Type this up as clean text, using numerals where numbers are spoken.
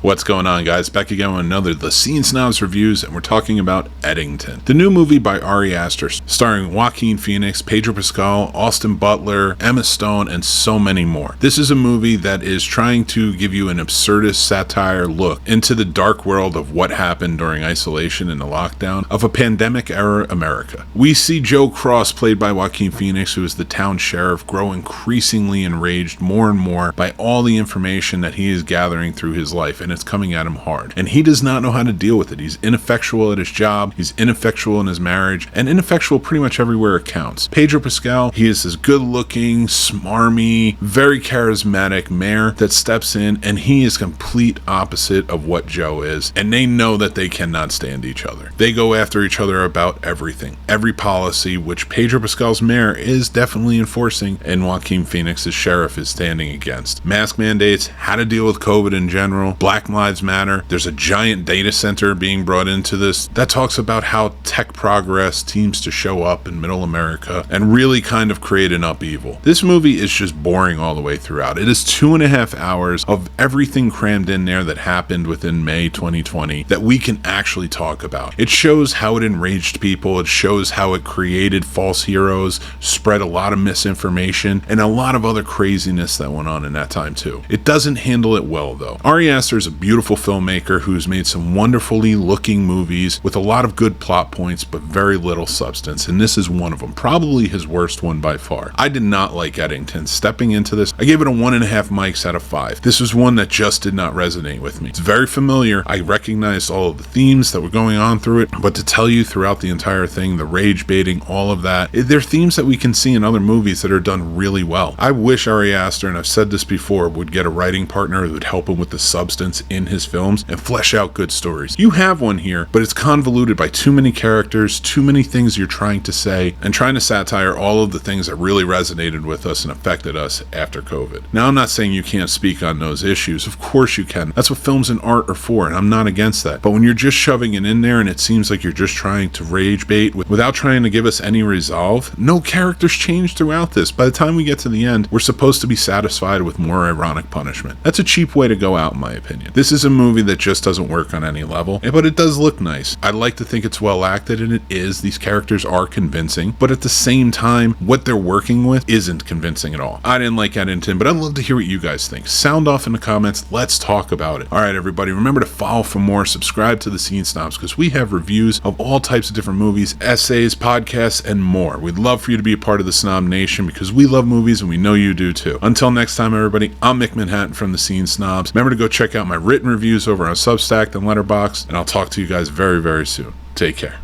What's going on, guys? Back again with another The Scene Snobs Reviews, and we're talking about Eddington, the new movie by Ari Aster, starring Joaquin Phoenix, Pedro Pascal, Austin Butler, Emma Stone, and so many more. This is a movie that is trying to give you an absurdist satire look into the dark world of what happened during isolation and the lockdown of a pandemic-era America. We see Joe Cross, played by Joaquin Phoenix, who is the town sheriff, grow increasingly enraged more and more by all the information that he is gathering through his life, and it's coming at him hard. And he does not know how to deal with it. He's ineffectual at his job, he's ineffectual in his marriage, and ineffectual pretty much everywhere it counts. Pedro Pascal, he is this good-looking, smarmy, very charismatic mayor that steps in, and he is complete opposite of what Joe is, and they know that they cannot stand each other. They go after each other about everything, every policy, which Pedro Pascal's mayor is definitely enforcing, and Joaquin Phoenix's sheriff is standing against. Mask mandates, how to deal with COVID in general, Black Lives Matter. There's a giant data center being brought into this that talks about how tech progress seems to show up in middle America and really kind of create an upheaval. This movie is just boring all the way throughout. It is 2.5 hours of everything crammed in there that happened within May 2020 that we can actually talk about. It shows how it enraged people. It shows how it created false heroes, spread a lot of misinformation, and a lot of other craziness that went on in that time too. It doesn't handle it well though. Ari Aster is a beautiful filmmaker who's made some wonderfully looking movies with a lot of good plot points but very little substance, and this is one of them, probably his worst one by far. I did not like Eddington. Stepping into this, I gave it a 1.5 mics out of 5. This was one that just did not resonate with me. It's very familiar. I recognized all of the themes that were going on through it, but to tell you throughout the entire thing, the rage baiting, all of that, they're themes that we can see in other movies that are done really well. I wish Ari Aster, and I've said this before, would get a writing partner who would help him with the substance in his films and flesh out good stories. You have one here, but it's convoluted by too many characters, too many things you're trying to say, and trying to satire all of the things that really resonated with us and affected us after COVID. Now, I'm not saying you can't speak on those issues. Of course you can. That's what films and art are for, and I'm not against that. But when you're just shoving it in there and it seems like you're just trying to rage bait without trying to give us any resolve, no characters change throughout this. By the time we get to the end, we're supposed to be satisfied with more ironic punishment. That's a cheap way to go out, in my opinion. This is a movie that just doesn't work on any level, but it does look nice. I'd like to think it's well acted, and it is. These characters are convincing, but at the same time, what they're working with isn't convincing at all. I didn't like Eddington, but I'd love to hear what you guys think. Sound off in the comments. Let's talk about it. All right, everybody, remember to follow for more. Subscribe to the Scene Snobs, because we have reviews of all types of different movies, essays, podcasts, and more. We'd love for you to be a part of the Snob Nation, because we love movies and we know you do too. Until next time, everybody, I'm Mick Manhattan from the Scene Snobs. Remember to go check out my written reviews over on Substack and Letterboxd, and I'll talk to you guys very, very soon. Take care.